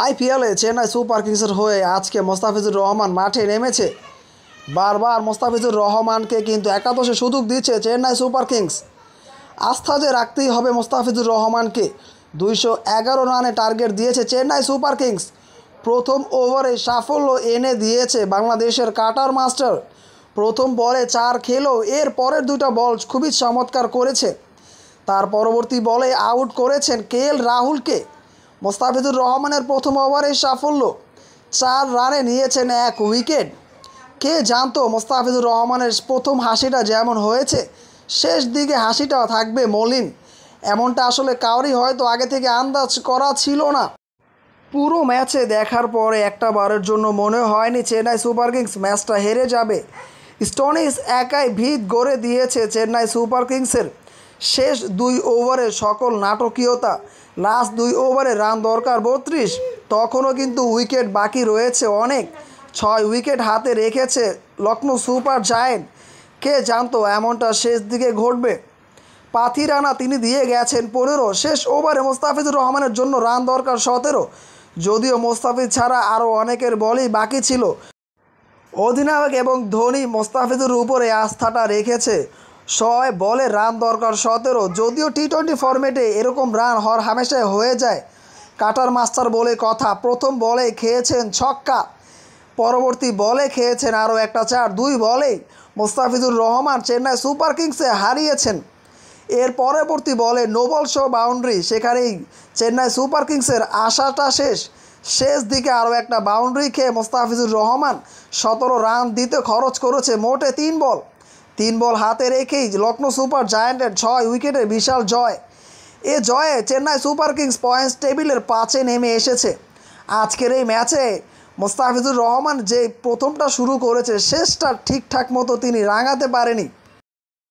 আইপিএলে চেন্নাই সুপার কিংসের হয়ে আজকে মোস্তাফিজুর রহমান মাঠে নেমেছে। বারবার মোস্তাফিজুর রহমানকে কিন্তু একাদশে সুযোগ দিচ্ছে চেন্নাই সুপার কিংস। আস্থা যে রাখতেই হবে মোস্তাফিজুর রহমানকে। 211 রানে টার্গেট দিয়েছে চেন্নাই সুপার কিংস। প্রথম ওভারে সাফল্য এনে দিয়েছে বাংলাদেশের কাটার মাস্টার। প্রথম বলে 4 খেলেও এর পরের দুটো বল খুবই চমৎকার করেছে। তার পরবর্তী বলে আউট করেছেন কেএল রাহুলকে। মোস্তাফিজুর রহমানের প্রথম ওভারে সাফল্য, 4 রানে নিয়েছেন 1 উইকেট। কে জানতো মোস্তাফিজুর রহমানের প্রথম হাসিটা যেমন হয়েছে, শেষ দিকে হাসিটাও থাকবে মলিন। এমনটা আসলে কারোরই হয়তো আগে থেকে আন্দাজ করা ছিল না। পুরো ম্যাচে দেখার পরে একটা বারের জন্য মনে হয়নি চেন্নাই সুপার কিংস ম্যাচটা হেরে যাবে। স্টোনিস একাই ভিত গড়ে দিয়েছে চেন্নাই সুপার কিংসের। শেষ 2 ওভারে সকল নাটকীয়তা। লাস্ট 2 ওভারে রান দরকার 32, তখনও কিন্তু উইকেট বাকি রয়েছে অনেক। 6 উইকেট হাতে রেখেছে লখনৌ সুপার জায়েন্ট। কে জানতো এমনটা শেষ দিকে ঘটবে। পাথি রানা তিনি দিয়ে গেছেন 15। শেষ ওভারে মোস্তাফিজুর রহমানের জন্য রান দরকার 17। যদিও মোস্তাফিজ ছাড়া আরও অনেকের বলই বাকি ছিল। অধিনায়ক এবং ধোনি মোস্তাফিজুর উপরে আস্থাটা রেখেছে। 6 বলে রান দরকার 17। যদিও টি-20 ফরম্যাটে এরকম রান হামেশাই হয়ে যায়। কাটার মাস্টার বলে কথা। প্রথম বলে খেয়েছেন ছক্কা, পরবর্তী বলে খেয়েছেন আরও একটা 4। 2 বলেই মোস্তাফিজুর রহমান চেন্নাই সুপার কিংসে হারিয়েছেন। এর পরবর্তী বলে নোবল শো বাউন্ডারি, সেখানেই চেন্নাই সুপার কিংসের আশাটা শেষ। শেষ দিকে আরও একটা বাউন্ডারি খেয়ে মোস্তাফিজুর রহমান 17 রান দিতে খরচ করেছে মোটে 3 বল। 3 বল হাতে রেখেই লখনৌ সুপার জায়ান্টের 6 উইকেটের বিশাল জয়। এ জয়ে চেন্নাই সুপার কিংস পয়েন্টস টেবিলের 5-এ নেমে এসেছে। আজকের এই ম্যাচে মোস্তাফিজুর রহমান যে প্রথমটা শুরু করেছে, শেষটা ঠিকঠাক মতো তিনি রাঙাতে পারেনি।